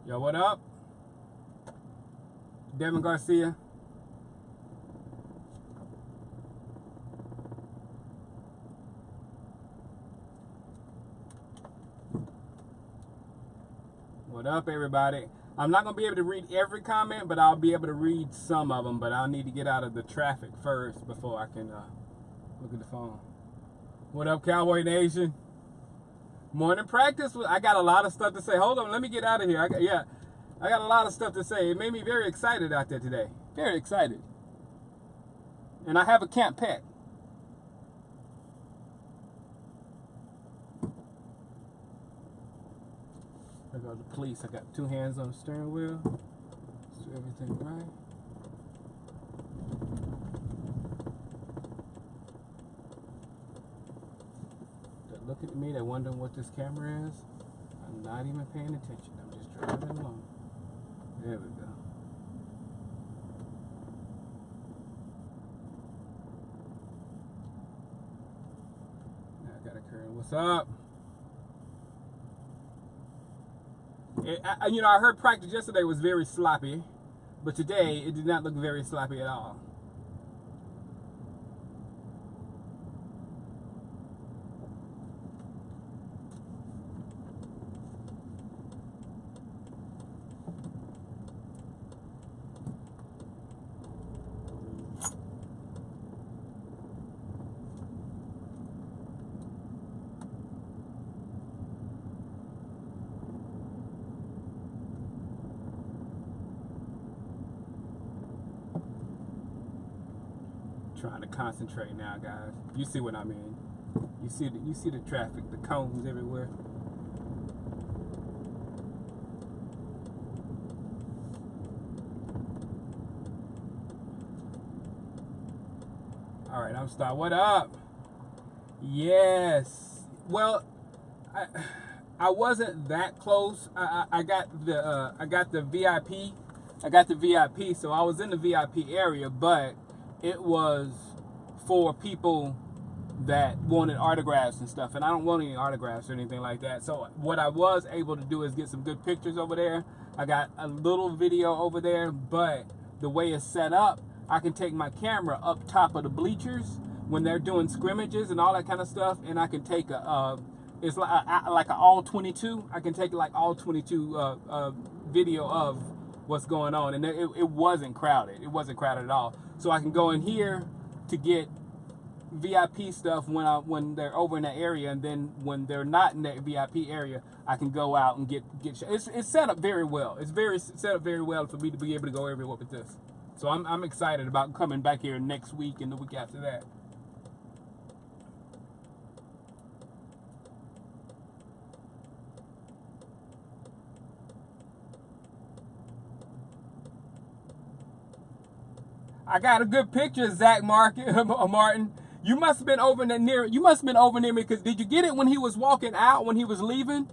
Yo, what up? Devin Garcia. What up, everybody? I'm not going to be able to read every comment, but I'll be able to read some of them. But I'll need to get out of the traffic first before I can look at the phone. What up, Cowboy Nation? Morning practice. I got a lot of stuff to say. Hold on, let me get out of here. I got a lot of stuff to say. It made me very excited out there today. Very excited. And I have a camp pet. There goes the police. I got 2 hands on the steering wheel. So everything right. They're looking at me. They're wondering what this camera is. I'm not even paying attention. I'm just driving along. There we go. Now I got a current. What's up? I heard practice yesterday was very sloppy, but today it did not look very sloppy at all. Trying to concentrate now, guys. You see what I mean? You see the traffic, the cones everywhere. All right, I'm starting. What up? Yes. Well, I wasn't that close. I got the VIP. I got the VIP, so I was in the VIP area, but it was for people that wanted autographs and stuff, and I don't want any autographs or anything like that. So what I was able to do is get some good pictures over there. I got a little video over there, but the way it's set up, I can take my camera up top of the bleachers when they're doing scrimmages and all that kind of stuff, and I can take it's like an all 22. I can take like all 22 video of what's going on, and it wasn't crowded. It wasn't crowded at all. So I can go in here to get VIP stuff when they're over in that area, and then when they're not in that VIP area, I can go out and get. It's set up very well. It's set up very well for me to be able to go everywhere with this. So I'm excited about coming back here next week and the week after that. I got a good picture of Zach Martin. You must have been over near. You must have been over near me, because did you get it when he was walking out, when he was leaving?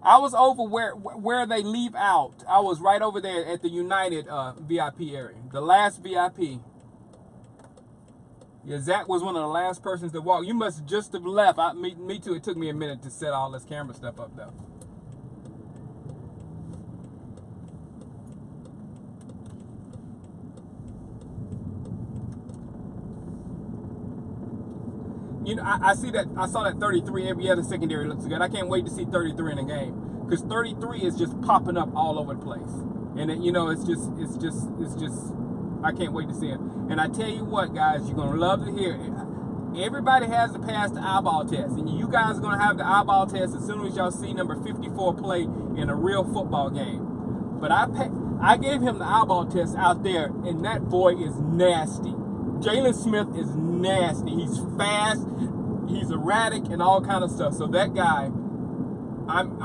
I was over where they leave out. I was right over there at the United VIP area, the last VIP. Yeah, Zach was one of the last persons to walk. You must just have left. Me too. It took me a minute to set all this camera stuff up though. You know, I saw that 33 every other secondary looks good. I can't wait to see 33 in a game, because 33 is just popping up all over the place, and it, it's just I can't wait to see it. And I tell you what, guys, you're gonna love to hear it. Everybody has to pass the eyeball test, and you guys are gonna have the eyeball test as soon as y'all see number 54 play in a real football game. But I gave him the eyeball test out there, and that boy is nasty. Jalen Smith is nasty. He's fast, he's erratic, and all kind of stuff. So that guy, I'm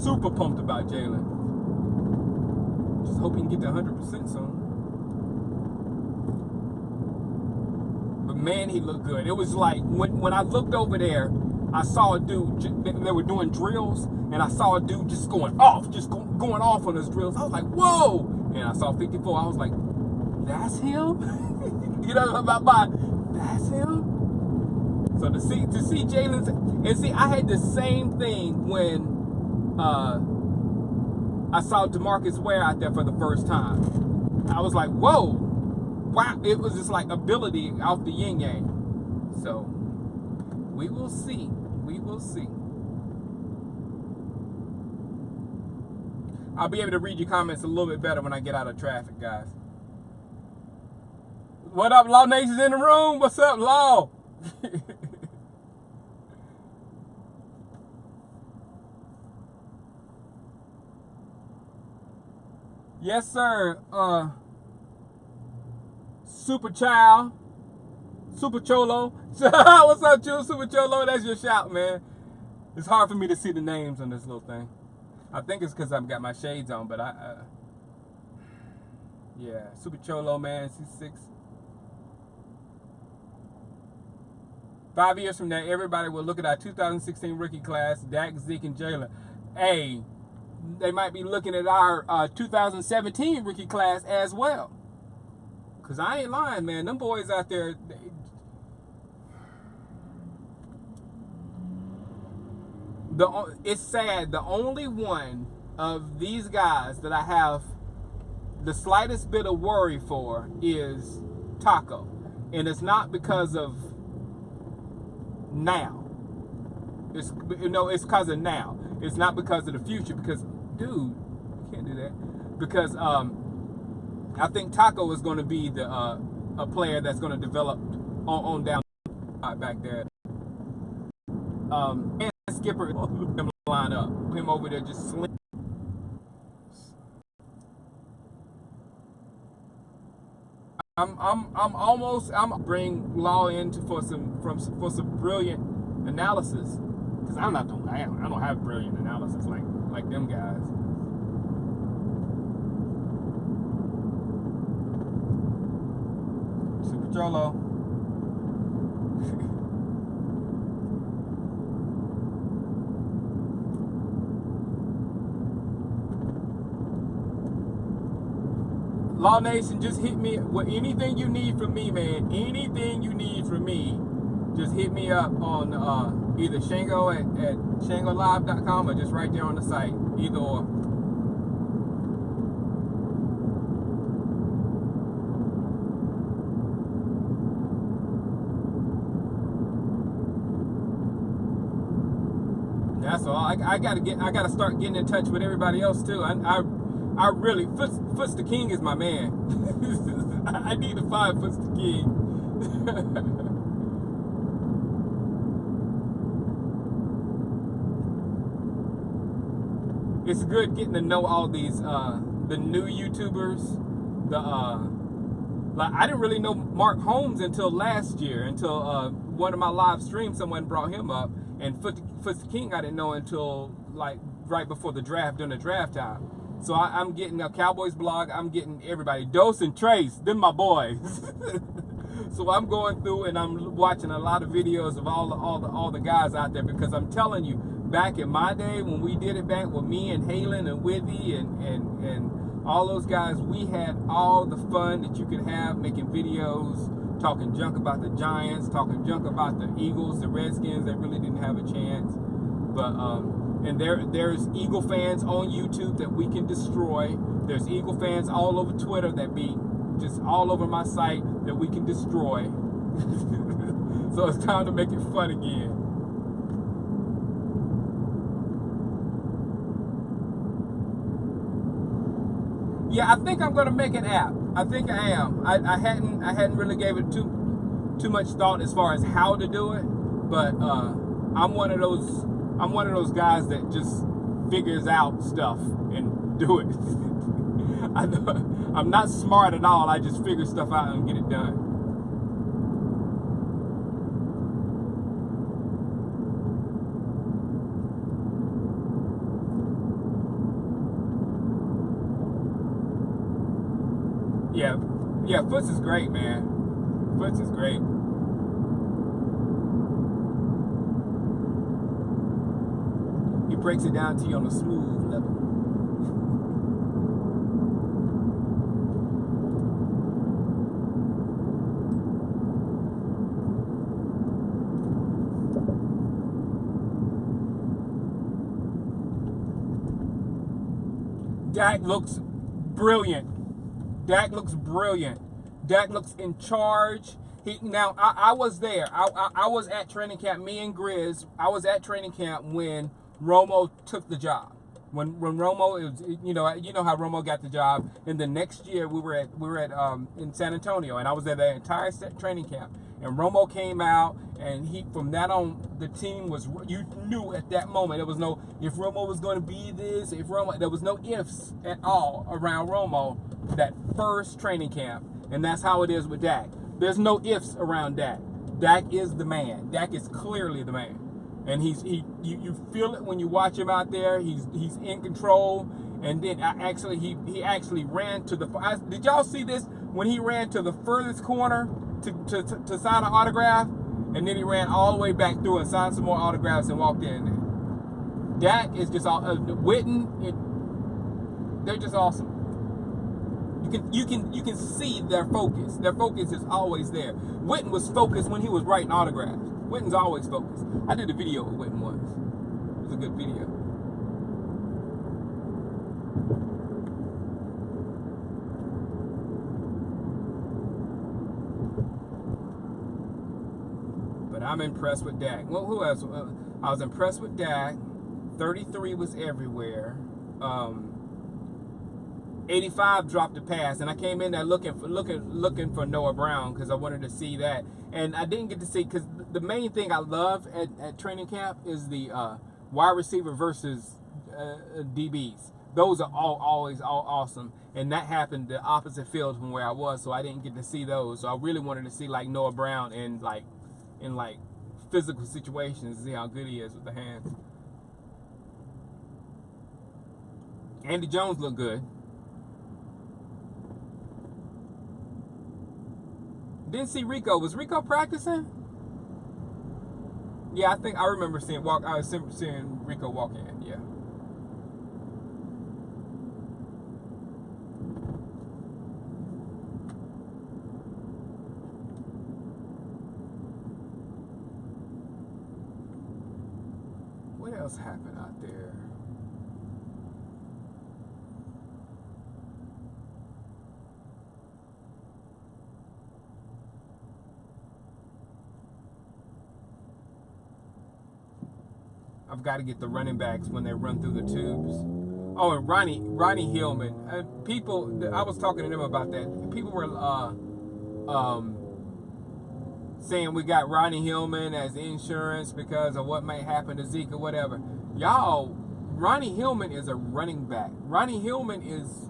super pumped about Jalen. Just hope he can get to 100% soon. But man, he looked good. It was like when I looked over there, I saw a dude. They were doing drills, and I saw a dude just going off on his drills. I was like, whoa! And I saw 54. I was like, that's him. You know about that's him. So to see Jalen, and see, I had the same thing when I saw DeMarcus Ware out there for the first time. I was like, whoa, wow. It was just like ability off the yin yang. So we will see. We will see. I'll be able to read your comments a little bit better when I get out of traffic, guys. What up, Law Nation's in the room? What's up, Law? Yes, sir. Super Child. Super Cholo. What's up, Super Cholo? That's your shout, man. It's hard for me to see the names on this little thing. I think it's because I've got my shades on, but yeah, Super Cholo, man, C6. 5 years from now, everybody will look at our 2016 rookie class, Dak, Zeke, and Jalen. Hey, they might be looking at our 2017 rookie class as well. Because I ain't lying, man. Them boys out there, it's sad. The only one of these guys that I have the slightest bit of worry for is Taco. And it's not because of now. It's because of now. It's not because of the future. Because, dude, you can't do that. Because I think Taco is going to be a player that's going to develop on down back there. And Skipper him line up, him over there just sling. I'm bring Law in for some brilliant analysis, because I don't have brilliant analysis like them guys. Super Cholo. Law Nation, just hit me with anything you need from me, man. Anything you need from me, just hit me up on either Shango at shangolive.com or just right there on the site. Either or. That's all. I gotta start getting in touch with everybody else too. I really, Foots the King is my man. I need to find Foots the King. It's good getting to know all these, the new YouTubers. Like I didn't really know Mark Holmes until last year, until one of my live streams, someone brought him up. And Foots the King I didn't know until like right before the draft, during the draft time. So I'm getting a Cowboys blog. I'm getting everybody. Dose and Trace, them my boys. So I'm going through and I'm watching a lot of videos of all the guys out there, because I'm telling you, back in my day when we did it back with me and Halen and Withy and all those guys, we had all the fun that you could have making videos, talking junk about the Giants, talking junk about the Eagles, the Redskins that really didn't have a chance. But and there's Eagle fans on YouTube that we can destroy. There's Eagle fans all over Twitter that be just all over my site that we can destroy. So it's time to make it fun again. Yeah, I think I'm gonna make an app. I think I am. I hadn't really gave it too much thought as far as how to do it, but I'm one of those guys that just figures out stuff and do it. I'm not smart at all. I just figure stuff out and get it done. Yeah, Foots is great, man. Foots is great. He breaks it down to you on a smooth level. Dak looks brilliant. Dak looks brilliant. Dak looks in charge. Now, I was there. I was at training camp. Me and Grizz, I was at training camp when Romo took the job. When Romo, it was, you know how Romo got the job. And the next year we were at in San Antonio, and I was at the entire training camp. And Romo came out, and from that on, the team was, you knew at that moment, there was no, if Romo was going to be this, there was no ifs at all around Romo that first training camp. And that's how it is with Dak. There's no ifs around Dak. Dak is the man. Dak is clearly the man. And you feel it when you watch him out there. He's in control. And then he actually ran to the, did y'all see this? When he ran to the furthest corner to sign an autograph, and then he ran all the way back through and signed some more autographs and walked in. Dak is just all, Witten, they're just awesome. You can see their focus. Their focus is always there. Witten was focused when he was writing autographs. Witten's always focused. I did a video with Witten once. It was a good video. But I'm impressed with Dak. Well, who else? I was impressed with Dak. 33 was everywhere. 85 dropped a pass, and I came in there looking for Noah Brown because I wanted to see that, and I didn't get to see, because the main thing I love at training camp is the wide receiver versus DBs. Those are always awesome, and that happened the opposite field from where I was, so I didn't get to see those. So I really wanted to see like Noah Brown in physical situations, see how good he is with the hands. Andy Jones looked good. Didn't see Rico. Was Rico practicing? Yeah, I remember seeing Rico walk in. Yeah. What else happened out there? I've got to get the running backs when they run through the tubes. Oh, and Ronnie Hillman. People, I was talking to them about that. People were saying we got Ronnie Hillman as insurance because of what might happen to Zeke or whatever. Y'all, Ronnie Hillman is a running back. Ronnie Hillman is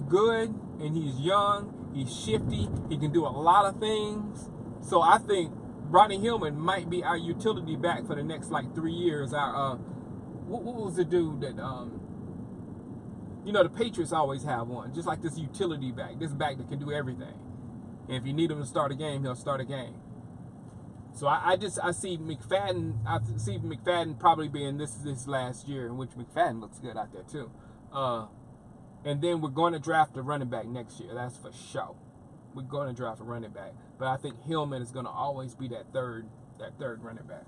good, and he's young. He's shifty. He can do a lot of things. So I think Ronnie Hillman might be our utility back for the next 3 years. Our what was the dude that the Patriots always have one, just like this utility back, this back that can do everything. And if you need him to start a game, he'll start a game. So I see McFadden. I see McFadden probably being this last year, in which McFadden looks good out there too. And then we're going to draft a running back next year. That's for sure. We're going to draft a running back. But I think Hillman is going to always be that third running back.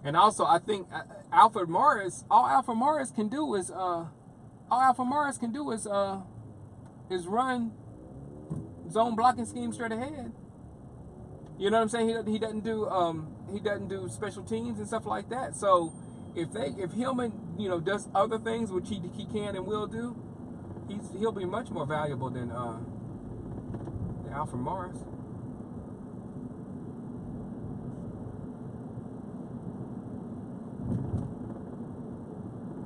And also, I think Alfred Morris. All Alfred Morris can do is run zone blocking scheme straight ahead. You know what I'm saying? He doesn't do special teams and stuff like that. So if Hillman does other things, which he can and will do, he'll be much more valuable than Alfred Morris.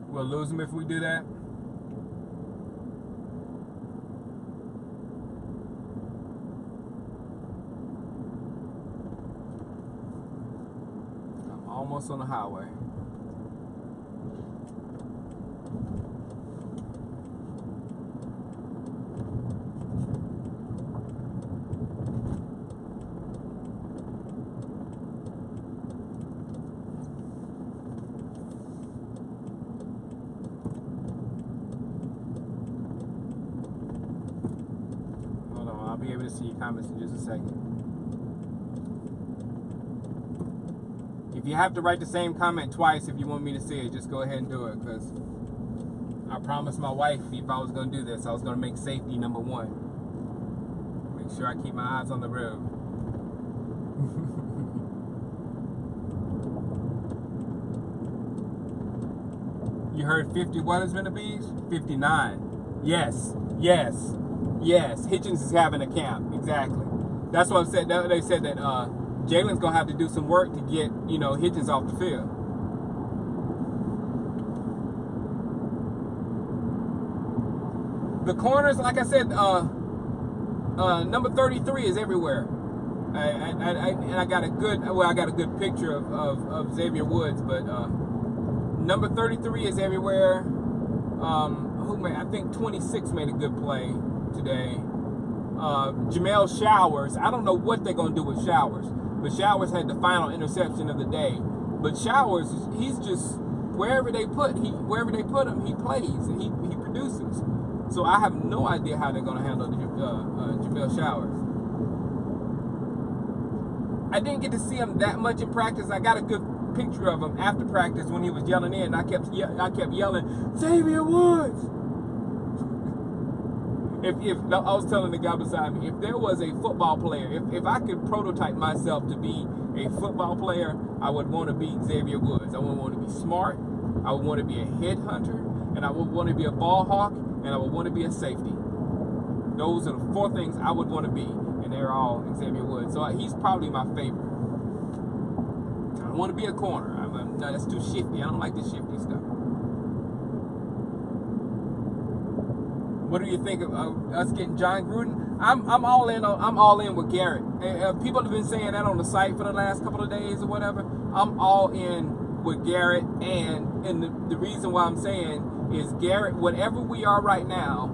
We'll lose him if we do that. I'm almost on the highway. I'll be able to see your comments in just a second. If If you have to write the same comment twice if you want me to see it, just go ahead and do it, because I promised my wife if I was going to do this, I was going to make safety number one. Make sure I keep my eyes on the road. You heard 50 what is going to be? 59. Yes. Hitchens is having a camp. Exactly. That's what I said. They said that Jalen's going to have to do some work to get, Hitchens off the field. The corners, like I said, number 33 is everywhere. And I got a good picture of Xavier Woods, but number 33 is everywhere. I think 26 made a good play today. Jamel Showers, I don't know what they're going to do with Showers, but Showers had the final interception of the day. But Showers, he's just, wherever they put him, he plays and he produces. So I have no idea how they're going to handle Jamel Showers. I didn't get to see him that much in practice. I got a good picture of him after practice when he was yelling in. I kept yelling, Xavier Woods. If I was telling the guy beside me, if there was a football player, if I could prototype myself to be a football player, I would want to be Xavier Woods. I would want to be smart. I would want to be a headhunter, and I would want to be a ball hawk, and I would want to be a safety. Those are the 4 things I would want to be, and they're all Xavier Woods. So he's probably my favorite. I don't want to be a corner. No, that's too shifty. I don't like the shifty stuff. What do you think of us getting John Gruden? I'm all in with Garrett. People have been saying that on the site for the last couple of days or whatever. I'm all in with Garrett, and the reason why I'm saying is Garrett, whatever we are right now,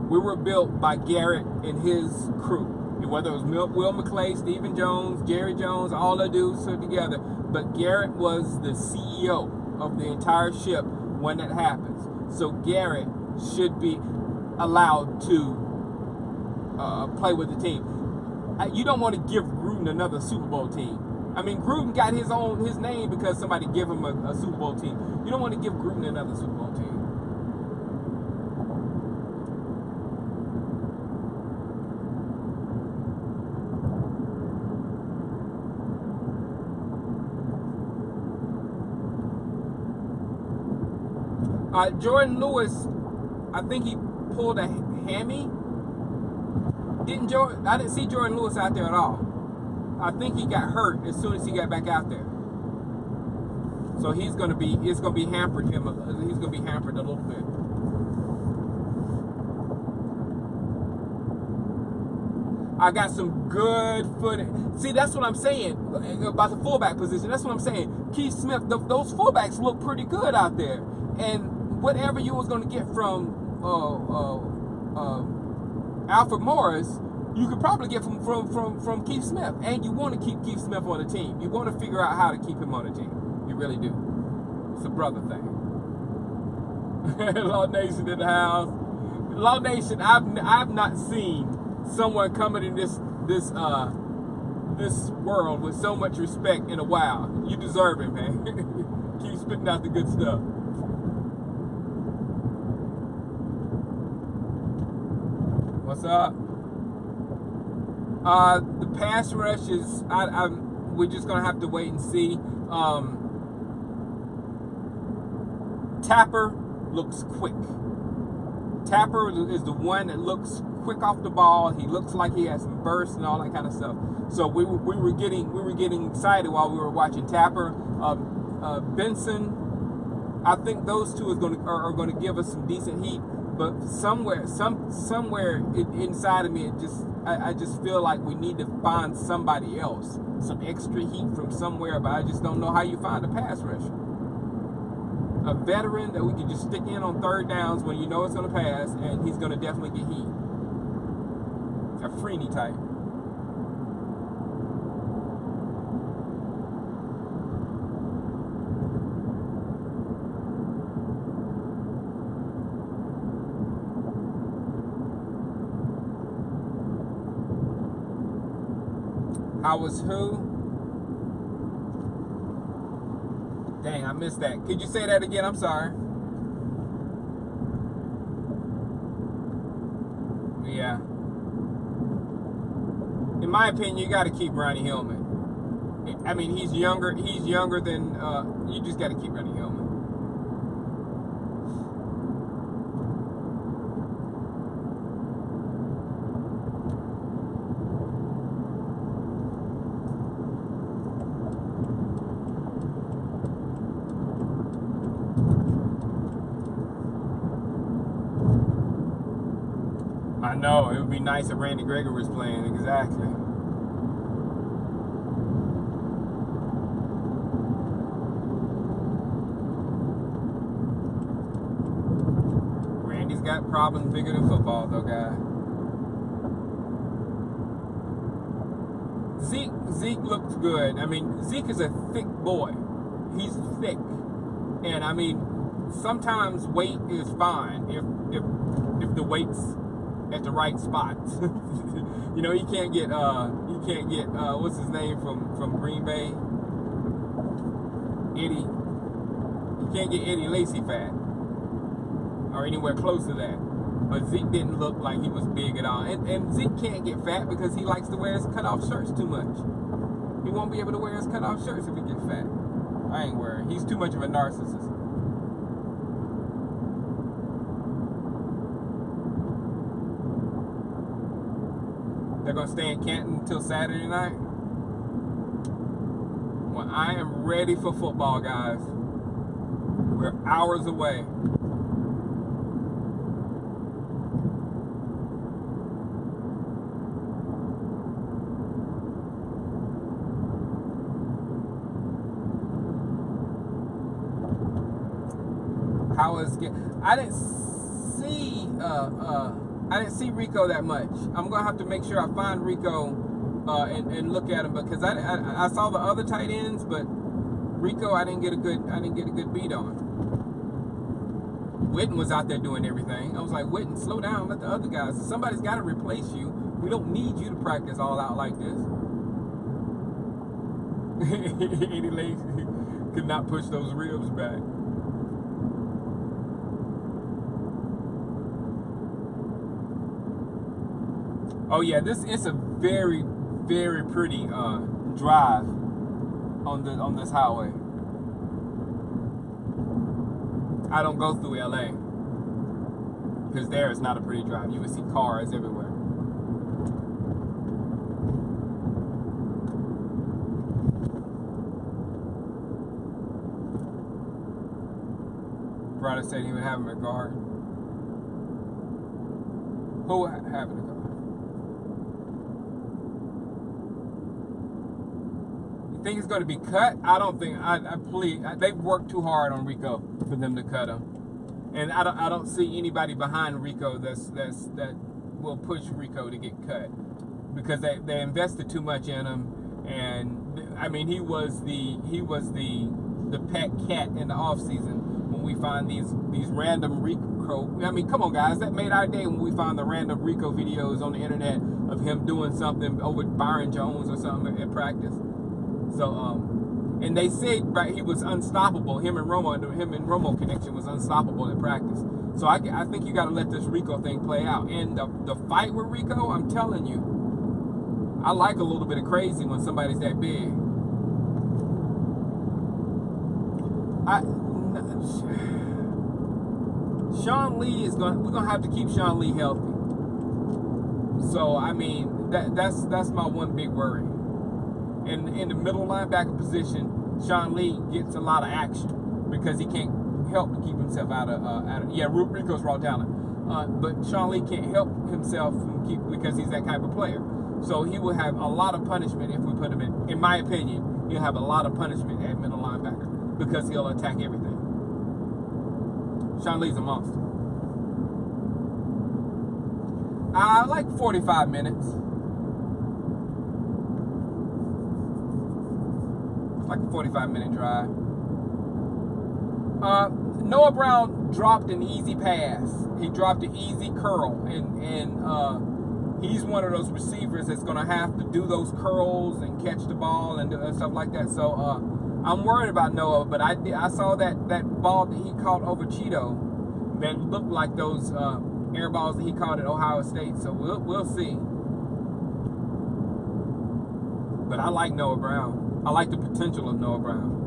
we were built by Garrett and his crew. Whether it was Will McClay, Stephen Jones, Jerry Jones, all the dudes put together. But Garrett was the CEO of the entire ship when that happens. So Garrett should be allowed to play with the team. You don't want to give Gruden another Super Bowl team. I mean, Gruden got his name because somebody gave him a Super Bowl team. You don't want to give Gruden another Super Bowl team. Jordan Lewis, I think he pulled a hammy. I didn't see Jordan Lewis out there at all. I think he got hurt as soon as he got back out there. So it's gonna be hampered him. He's gonna be hampered a little bit. I got some good footage. See, that's what I'm saying about the fullback position. That's what I'm saying. Keith Smith, those fullbacks look pretty good out there. And whatever you was going to get from Alfred Morris, you could probably get from Keith Smith. And you want to keep Keith Smith on the team. You want to figure out how to keep him on the team. You really do. It's a brother thing. Law Nation in the house. Law Nation, I've not seen someone coming in this world with so much respect in a while. You deserve it, man. Keep spitting out the good stuff. What's up? The pass rush is, we're just going to have to wait and see. Tapper looks quick. Tapper is the one that looks quick off the ball. He looks like he has some bursts and all that kind of stuff. So we were getting excited while we were watching Tapper. Benson, I think those two are going to give us some decent heat. But somewhere inside of me, I just feel like we need to find somebody else, some extra heat from somewhere. But I just don't know how you find a pass rusher, a veteran that we can just stick in on third downs when you know it's going to pass, and he's going to definitely get heat. A Freeney type. I was who? Dang, I missed that. Could you say that again? I'm sorry. Yeah. In my opinion, you got to keep Ronnie Hillman. I mean, he's younger. He's younger than. You just got to keep Ronnie Hillman. I know, it would be nice if Randy Gregory was playing, exactly. Randy's got problems bigger than football, though, guys. Zeke looks good. I mean, Zeke is a thick boy. He's thick. And, I mean, sometimes weight is fine if the weight's at the right spots. You know, he can't get what's his name from Green Bay? Eddie. He can't get Eddie Lacy fat or anywhere close to that. But Zeke didn't look like he was big at all. And Zeke can't get fat because he likes to wear his cutoff shirts too much. He won't be able to wear his cutoff shirts if he gets fat. I ain't worried. He's too much of a narcissist. They're going to stay in Canton until Saturday night? Well, I am ready for football, guys. We're hours away. I didn't see Rico that much. I'm gonna have to make sure I find Rico and look at him, because I saw the other tight ends, but Rico I didn't get a good beat on. Witten was out there doing everything. I was like, Witten, slow down, let the other guys. Somebody's got to replace you. We don't need you to practice all out like this. Eddie Lacy could not push those ribs back. Oh yeah, it's a very, very pretty drive on this highway. I don't go through LA because there is not a pretty drive. You would see cars everywhere. Brother said he would have him a guard. Who would have him a guard? Think he's going to be cut? I don't think. They've worked too hard on Rico for them to cut him, and I don't see anybody behind Rico that will push Rico to get cut, because they invested too much in him. And I mean, he was the pet cat in the off season when we find these random Rico. I mean, come on, guys, that made our day when we found the random Rico videos on the internet of him doing something over Byron Jones or something at practice. So, and they said he was unstoppable. Him and Romo connection was unstoppable at practice. So I think you got to let this Rico thing play out. And the fight with Rico, I'm telling you, I like a little bit of crazy when somebody's that big. Sean Lee we're gonna have to keep Sean Lee healthy. So I mean, that's my one big worry. In the middle linebacker position, Sean Lee gets a lot of action because he can't help to keep himself out of Rico's raw talent. But Sean Lee can't help himself because he's that type of player. So he will have a lot of punishment if we put him in my opinion, he'll have a lot of punishment at middle linebacker because he'll attack everything. Sean Lee's a monster. I like 45 minutes. Like a 45-minute drive. Noah Brown dropped an easy pass. He dropped an easy curl, and he's one of those receivers that's going to have to do those curls and catch the ball and stuff like that. So I'm worried about Noah, but I saw that ball that he caught over Cheeto that looked like those air balls that he caught at Ohio State. So we'll see. But I like Noah Brown. I like the potential of Noah Brown.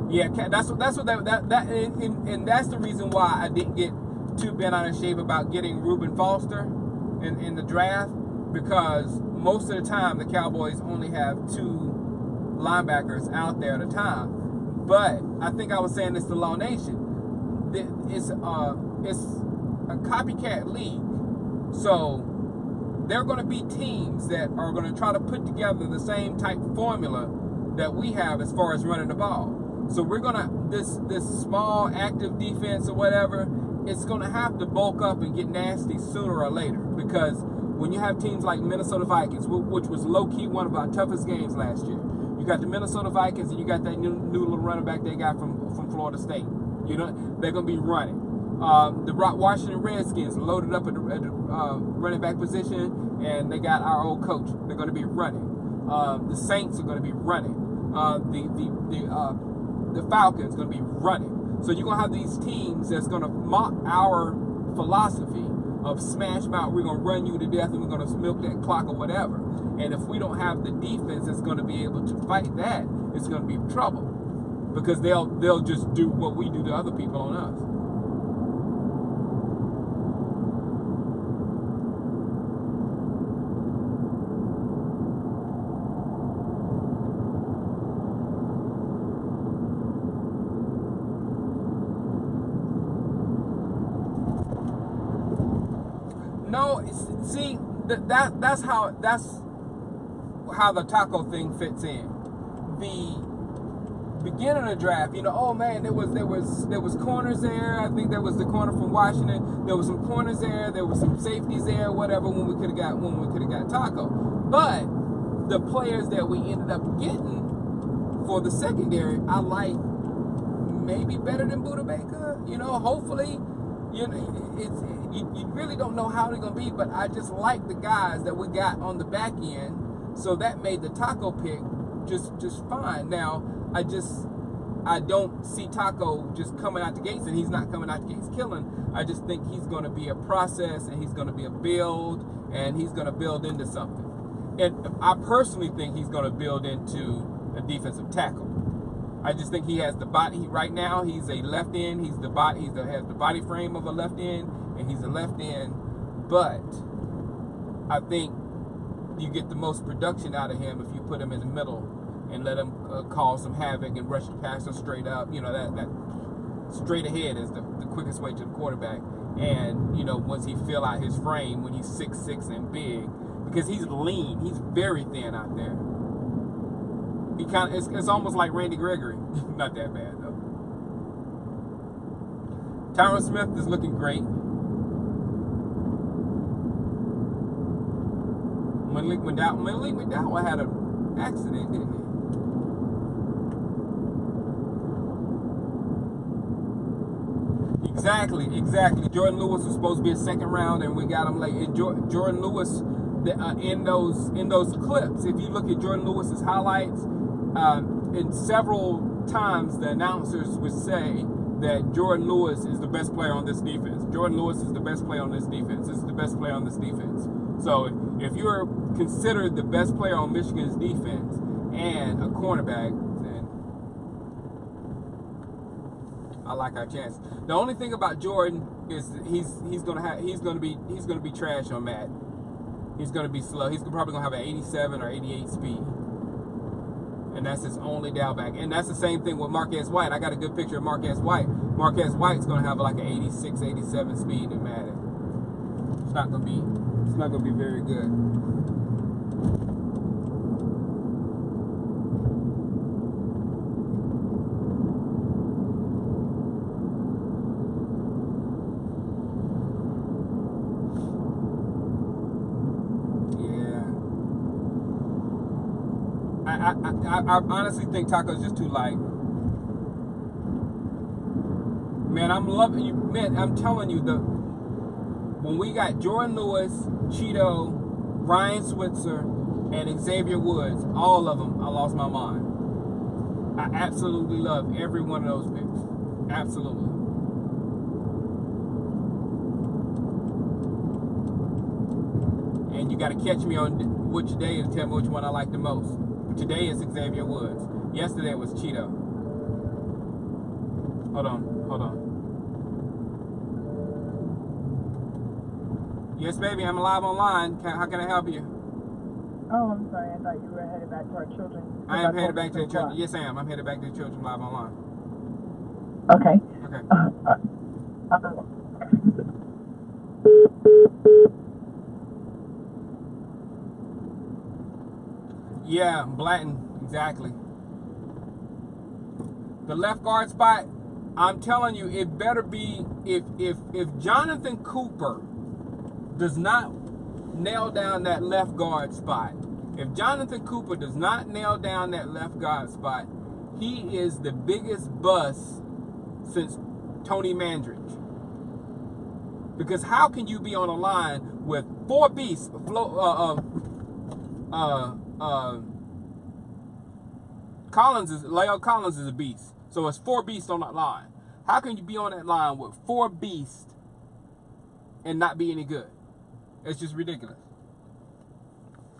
Yeah, that's what and that's the reason why I didn't get too bent out of shape about getting Reuben Foster in the draft, because most of the time the Cowboys only have 2 linebackers out there at a time. But I think I was saying this to Law Nation. It's a copycat league, so there are going to be teams that are going to try to put together the same type formula that we have as far as running the ball. So we're gonna this small active defense or whatever, it's gonna have to bulk up and get nasty sooner or later, because when you have teams like Minnesota Vikings, which was low-key one of our toughest games last year, you got the Minnesota Vikings and you got that new little running back they got from Florida State. You know, they're gonna be running. The Washington Redskins loaded up at the running back position, and they got our old coach. They're gonna be running. The Saints are gonna be running. The Falcons going to be running. So you're going to have these teams that's going to mock our philosophy of smash mouth. We're going to run you to death and we're going to milk that clock or whatever. And if we don't have the defense that's going to be able to fight that, it's going to be trouble, because they'll just do what we do to other people on us. No, see, that's how the taco thing fits in. The beginning of the draft, oh man, there was corners there. I think there was the corner from Washington. There was some corners there. There was some safeties there. Whatever. When we could have got taco, but the players that we ended up getting for the secondary, I like maybe better than Buda Baker. Hopefully. You really don't know how they're going to be, but I just like the guys that we got on the back end, so that made the taco pick just fine. Now, I don't see Taco just coming out the gates, and he's not coming out the gates killing. I just think he's going to be a process, and he's going to be a build, and he's going to build into something. And I personally think he's going to build into a defensive tackle. I just think he has the body. Right now, he's a left end. Has the body frame of a left end, and he's a left end. But I think you get the most production out of him if you put him in the middle and let him cause some havoc and rush the passer straight up. That straight ahead is the quickest way to the quarterback. And once he fill out his frame, when he's 6'6" and big, because he's lean, he's very thin out there. It's almost like Randy Gregory. Not that bad though. Tyron Smith is looking great. Malik McDowell had an accident, didn't he? Exactly. Jordan Lewis was supposed to be a second round, and we got him late. And Jordan Lewis, in those clips, if you look at Jordan Lewis's highlights, and several times the announcers would say that Jordan Lewis is the best player on this defense. Jordan Lewis is the best player on this defense. This is the best player on this defense. So if you're considered the best player on Michigan's defense and a cornerback, then I like our chances. The only thing about Jordan is he's gonna be trash on Madden. He's gonna be slow. He's probably gonna have an 87 or 88 speed. And that's his only downback. And that's the same thing with Marquez White. I got a good picture of Marquez White. Marquez White's going to have like an 86, 87 speed in Madden. It's not going to be very good. I honestly think Taco's just too light. Man, I'm loving you. Man, I'm telling you, when we got Jordan Lewis, Cheeto, Ryan Switzer, and Xavier Woods. All of them, I lost my mind. I absolutely love every one of those picks. Absolutely. And you got to catch me on which day to tell me which one I like the most. Today is Xavier Woods. Yesterday it was Cheeto. Hold on. Yes, baby, I'm live online. How can I help you? Oh, I'm sorry. I thought you were headed back to our children. I am headed back to the children. Yes, I am. I'm headed back to the children live online. Okay. Yeah, Blanton, exactly. The left guard spot, I'm telling you, it better be if Jonathan Cooper does not nail down that left guard spot. If Jonathan Cooper does not nail down that left guard spot, he is the biggest bust since Tony Mandridge. Because how can you be on a line with four beasts? Leo Collins is a beast. So it's four beasts on that line. How can you be on that line with four beasts and not be any good? It's just ridiculous.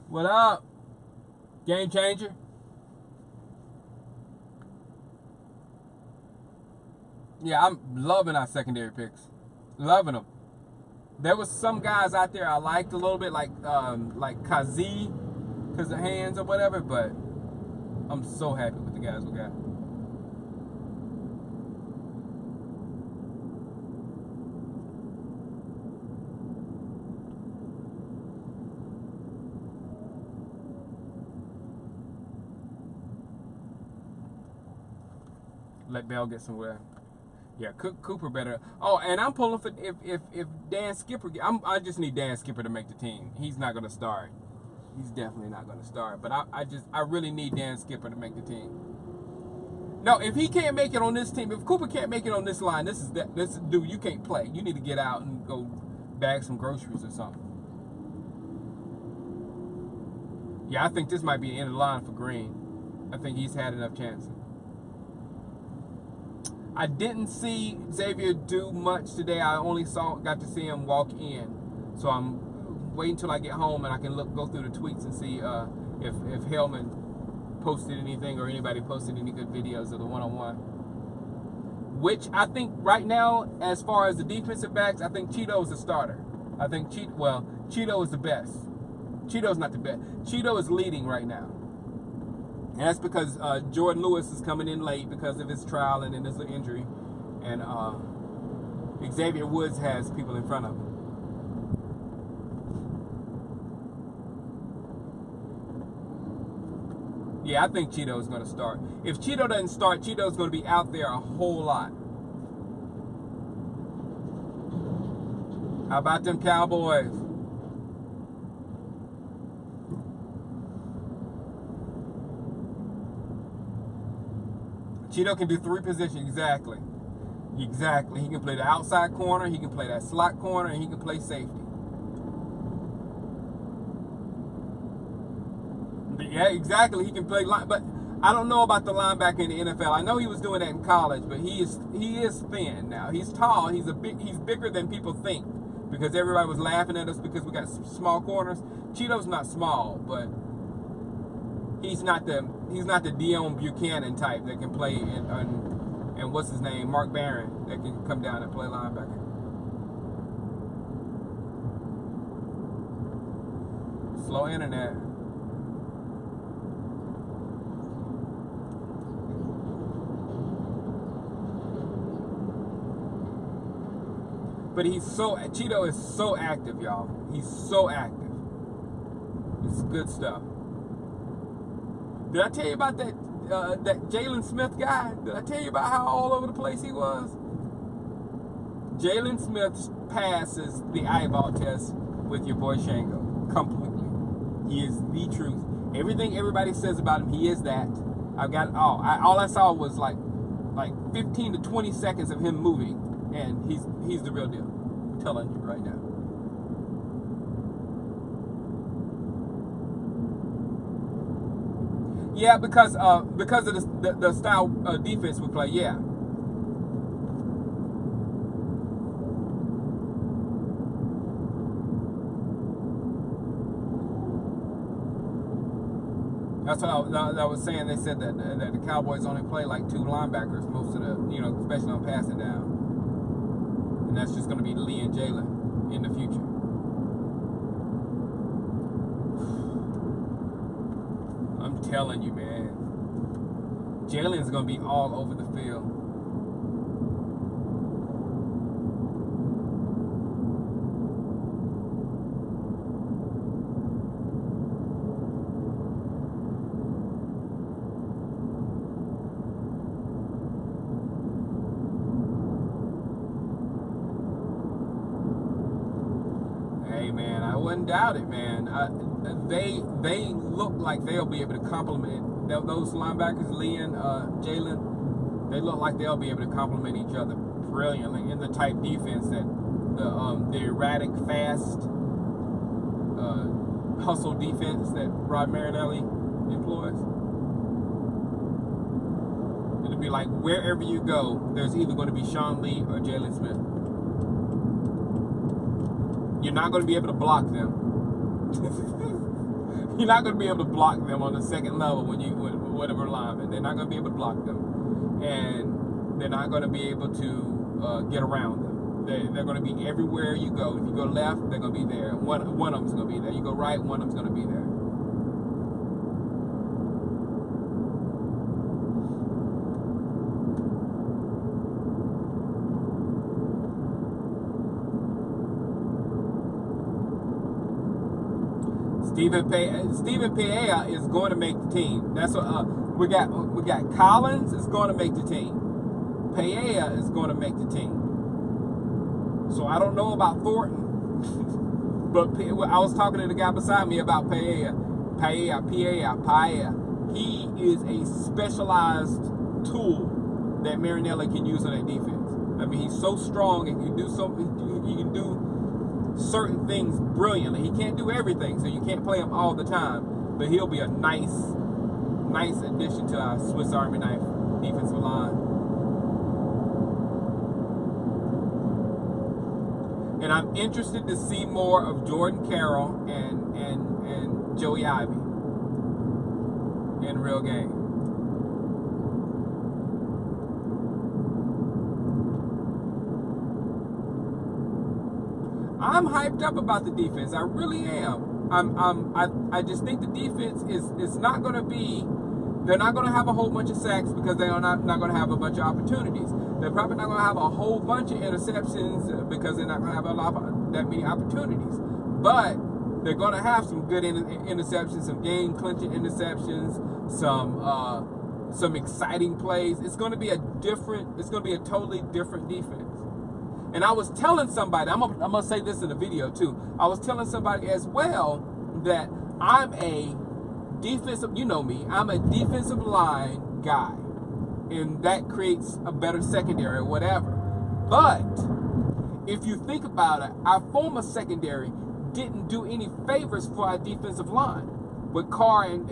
What up? Game changer? Yeah, I'm loving our secondary picks. Loving them. There was some guys out there I liked a little bit, like Kazi, because of hands or whatever, but I'm so happy with the guys we got. Let Bell get somewhere. Yeah, Cooper better. Oh, and I'm pulling for if Dan Skipper. I just need Dan Skipper to make the team. He's not gonna start. He's definitely not gonna start. But I really need Dan Skipper to make the team. No, if he can't make it on this team, if Cooper can't make it on this line, this dude, you can't play. You need to get out and go bag some groceries or something. Yeah, I think this might be the end of the line for Green. I think he's had enough chances. I didn't see Xavier do much today. I only got to see him walk in. So I'm waiting until I get home and I can go through the tweets and see if Hellman posted anything or anybody posted any good videos of the one-on-one. Which I think right now, as far as the defensive backs, I think Cheeto is the starter. I think Cheeto is the best. Cheeto's not the best. Cheeto is leading right now. And that's because Jordan Lewis is coming in late because of his trial and then his injury. And Xavier Woods has people in front of him. Yeah, I think Cheeto is going to start. If Cheeto doesn't start, Cheeto's going to be out there a whole lot. How about them Cowboys? Cheeto can do three positions, exactly. Exactly. He can play the outside corner, he can play that slot corner, and he can play safety. Yeah, exactly. He can play line, but I don't know about the linebacker in the NFL. I know he was doing that in college, but he is thin now. He's tall. He's bigger than people think because everybody was laughing at us because we got small corners. Cheeto's not small, but he's not the Dion Buchanan type that can play and what's his name, Mark Barron, that can come down and play linebacker. Slow internet. But Cheeto is so active, y'all. He's so active. It's good stuff. Did I tell you about that Jalen Smith guy? Did I tell you about how all over the place he was? Jalen Smith passes the eyeball test with your boy Shango completely. He is the truth. Everything everybody says about him, he is that. All I saw was like 15 to 20 seconds of him moving, and he's the real deal. I'm telling you right now. Yeah, because of the style defense we play. Yeah. That's what I was saying. They said that the Cowboys only play like 2 linebackers most of the, especially on passing down, and that's just going to be Lee and Jalen in the future. I'm telling you, man, Jalen's going to be all over the field. Hey, man, I wouldn't doubt it, man. They look like they'll be able to complement those linebackers, Lee and Jalen. They look like they'll be able to complement each other brilliantly in the type defense that the erratic, fast, hustle defense that Rod Marinelli employs. It'll be like wherever you go, there's either going to be Sean Lee or Jalen Smith. You're not going to be able to block them. You're not going to be able to block them on the second level with whatever lineman. They're not going to be able to block them, and they're not going to be able to get around them. They're going to be everywhere you go. If you go left, they're going to be there. One of them's going to be there. You go right, one of them's going to be there. Stephen Paella is going to make the team. That's what we got. We got Collins is going to make the team. Paella is going to make the team. So I don't know about Thornton, but I was talking to the guy beside me about Paella. He is a specialized tool that Marinelli can use on that defense. I mean, he's so strong and can do something. He can do certain things brilliantly. He can't do everything, so you can't play him all the time, but he'll be a nice addition to our Swiss Army knife defensive line. And I'm interested to see more of Jordan Carroll and Joey Ivy in real game. I'm hyped up about the defense. I really am. I just think the defense is not going to be. They're not going to have a whole bunch of sacks because they are not going to have a bunch of opportunities. They're probably not going to have a whole bunch of interceptions because they're not going to have that many opportunities. But they're going to have some good interceptions, some game-clinching interceptions, some exciting plays. It's going to be a totally different defense. And I was telling somebody, I'm gonna say this in the video too. I was telling somebody as well that I'm a defensive, you know me, I'm a defensive line guy, and that creates a better secondary or whatever. But if you think about it, our former secondary didn't do any favors for our defensive line with Carr and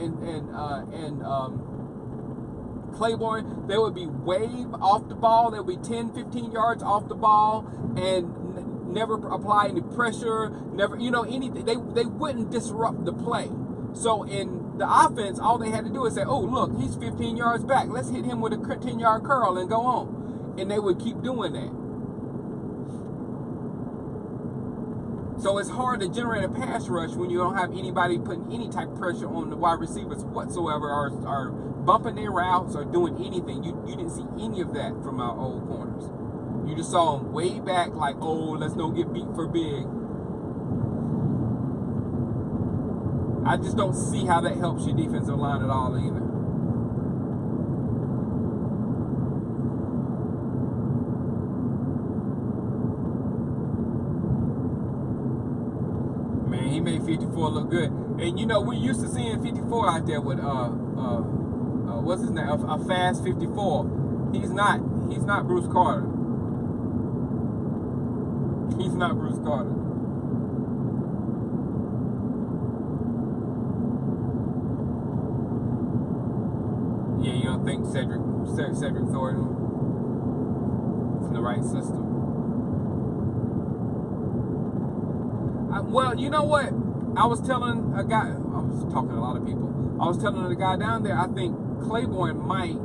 Claiborne. They would be way off the ball. They would be 10, 15 yards off the ball and never apply any pressure, never, anything. They wouldn't disrupt the play. So in the offense, all they had to do is say, oh, look, he's 15 yards back. Let's hit him with a 10-yard curl and go on. And they would keep doing that. So it's hard to generate a pass rush when you don't have anybody putting any type of pressure on the wide receivers whatsoever, or bumping their routes or doing anything. You didn't see any of that from our old corners. You just saw them way back like, oh, let's don't get beat for big. I just don't see how that helps your defensive line at all either. Man, he made 54 look good. And we're used to seeing 54 out there with what's his name? A fast 54. He's not Bruce Carter. He's not Bruce Carter. think Cedric Thornton is in the right system. Well, you know what? I was telling a guy, I was talking to a lot of people. I was telling the guy down there, I think Claiborne might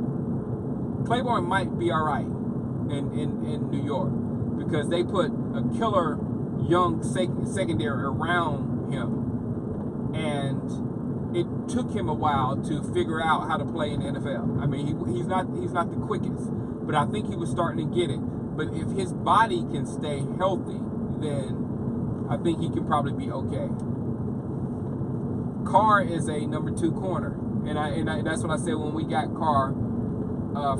be all right in New York, because they put a killer young secondary around him, and it took him a while to figure out how to play in the NFL. I mean, he's not the quickest, but I think he was starting to get it. But if his body can stay healthy, then I think he can probably be okay. Carr is a number 2 corner, and that's what I said when we got Carr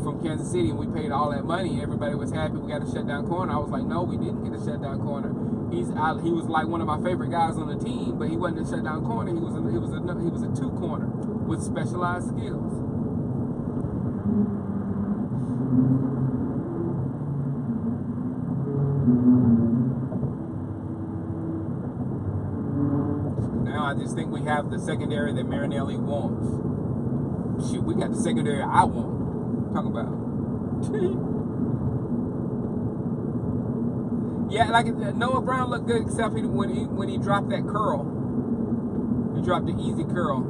from Kansas City and we paid all that money. Everybody was happy we got a shutdown corner. I was like, no, we didn't get a shutdown corner. He was like one of my favorite guys on the team, but he wasn't a shutdown corner. He was a 2 corner with specialized skills. Now I just think we have the secondary that Marinelli wants. Shoot, we got the secondary I want. Talk about. Yeah, like Noah Brown looked good, except when he dropped that curl. He dropped the easy curl.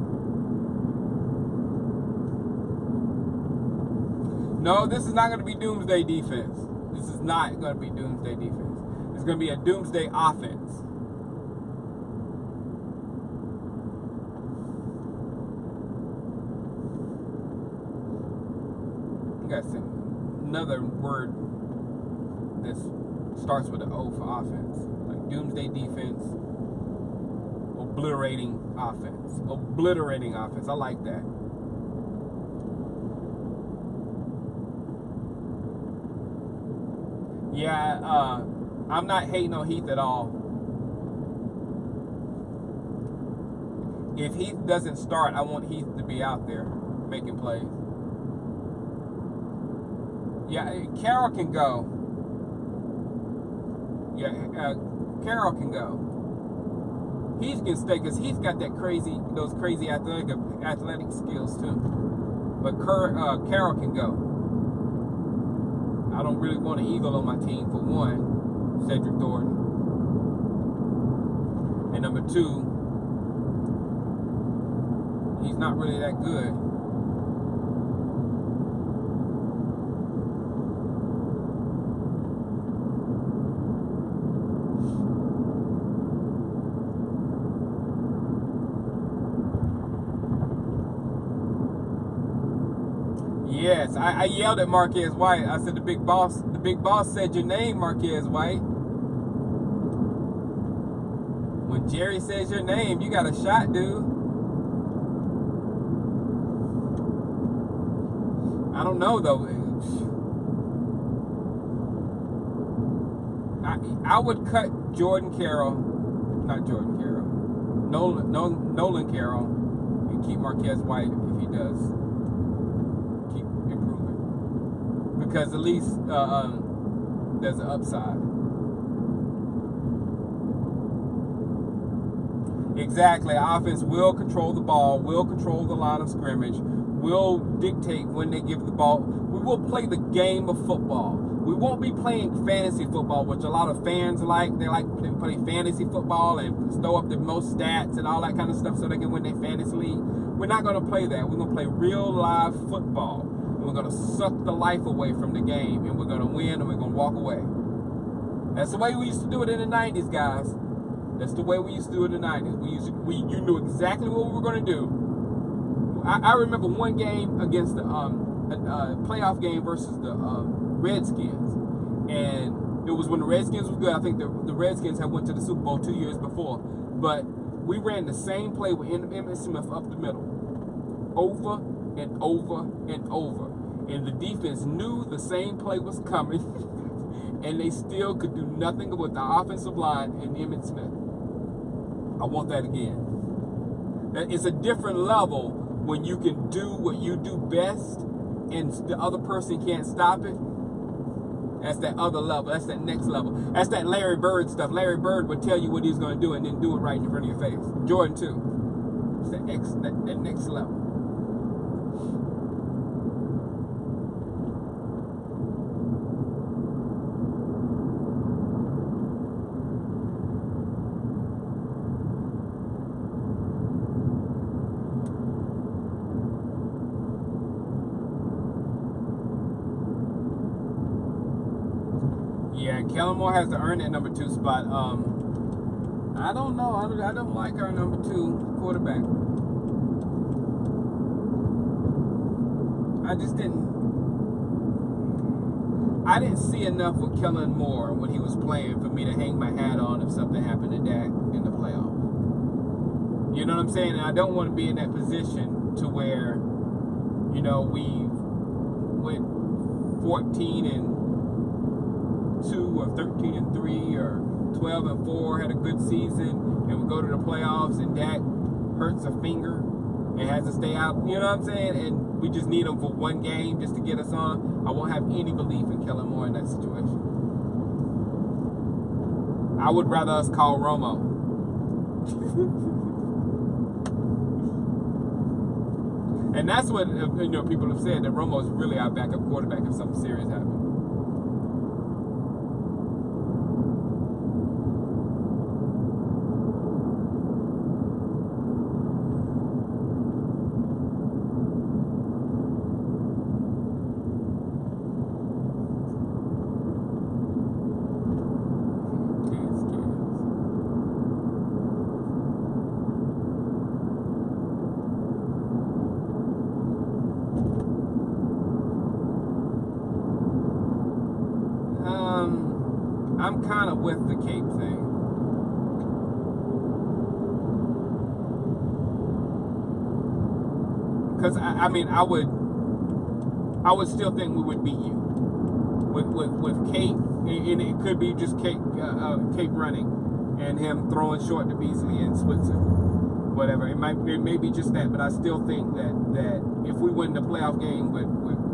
No, this is not going to be doomsday defense. This is not going to be doomsday defense. It's going to be a doomsday offense. Another word that starts with an O for offense, like doomsday defense, obliterating offense. Obliterating offense. I like that. Yeah, I'm not hating on Heath at all. If Heath doesn't start, I want Heath to be out there making plays. Yeah, Carroll can go. Yeah, Carroll can go. Heath can stay because Heath got those crazy athletic skills too. But Carroll can go. I don't really want an Eagle on my team, for one, Cedric Thornton. And number 2, he's not really that good. Yes, I yelled at Marquez White. I said, the big boss said your name, Marquez White. When Jerry says your name, you got a shot, dude. I don't know, though. I would cut Nolan Carroll, and keep Marquez White if he does. Because at least there's an upside. Exactly. Offense will control the ball, will control the line of scrimmage, will dictate when they give the ball. We will play the game of football. We won't be playing fantasy football, which a lot of fans like. They like to play fantasy football and throw up the most stats and all that kind of stuff so they can win their fantasy league. We're not going to play that. We're going to play real live football. We're going to suck the life away from the game, and we're going to win, and we're going to walk away. That's the way we used to do it in the 90s, guys. That's the way we used to do it in the 90s. You knew exactly what we were going to do. I remember one game against the playoff game versus the Redskins, and it was when the Redskins was good. I think the Redskins had went to the Super Bowl 2 years before, but we ran the same play with Emmitt Smith up the middle, over and over and over. And the defense knew the same play was coming, and they still could do nothing with the offensive line and Emmitt Smith. I want that again. It's a different level when you can do what you do best, and the other person can't stop it. That's that other level. That's that next level. That's that Larry Bird stuff. Larry Bird would tell you what he's going to do and then do it right in front of your face. Jordan too. It's that next level. Kellen Moore has to earn that number 2 spot. I don't know. I don't like our number 2 quarterback. I didn't see enough with Kellen Moore when he was playing for me to hang my hat on if something happened to Dak in the playoffs. You know what I'm saying? And I don't want to be in that position to where, you know, we went 14-2 or 13-3 or 12-4, had a good season, and we go to the playoffs and Dak hurts a finger and has to stay out. You know what I'm saying? And we just need him for one game just to get us on. I won't have any belief in Kellen Moore in that situation. I would rather us call Romo. And that's what, you know, people have said, that Romo's really our backup quarterback if something serious happens. I'm kind of with the Cape thing. Because I mean, I would still think we would beat you with Cape, and it could be just Cape running and him throwing short to Beasley and Switzer, whatever. It may be just that, but I still think that if we win the playoff game with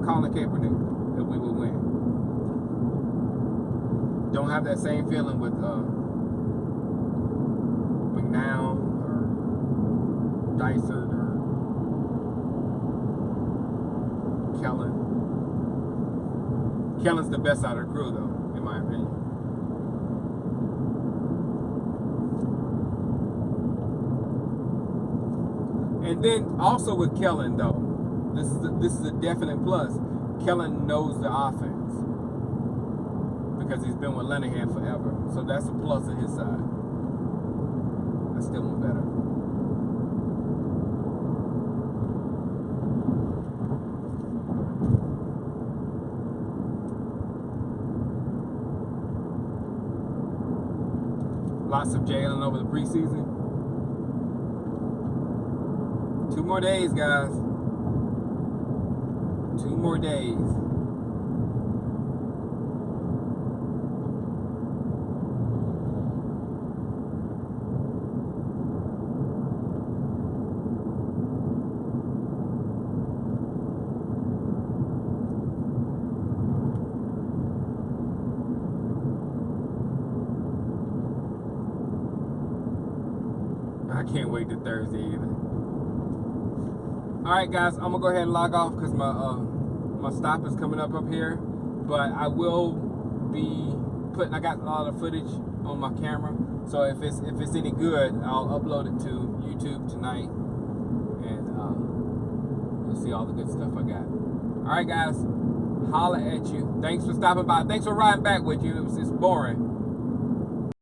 Colin Kaepernick, that we will win. Don't have that same feeling with McNown or Dysart or Kellen. Kellen's the best out of the crew, though, in my opinion. And then also with Kellen, though, this is a definite plus. Kellen knows the offense, because he's been with Linebacker forever. So that's a plus on his side. I still want better. Lots of Jalen over the preseason. 2 more days, guys. 2 more days. I can't wait till Thursday either. Alright guys, I'm gonna go ahead and log off because my stop is coming up here. But I will be I got a lot of footage on my camera. So if it's any good, I'll upload it to YouTube tonight. And you'll see all the good stuff I got. Alright guys, holla at you. Thanks for stopping by. Thanks for riding back with you. It's boring.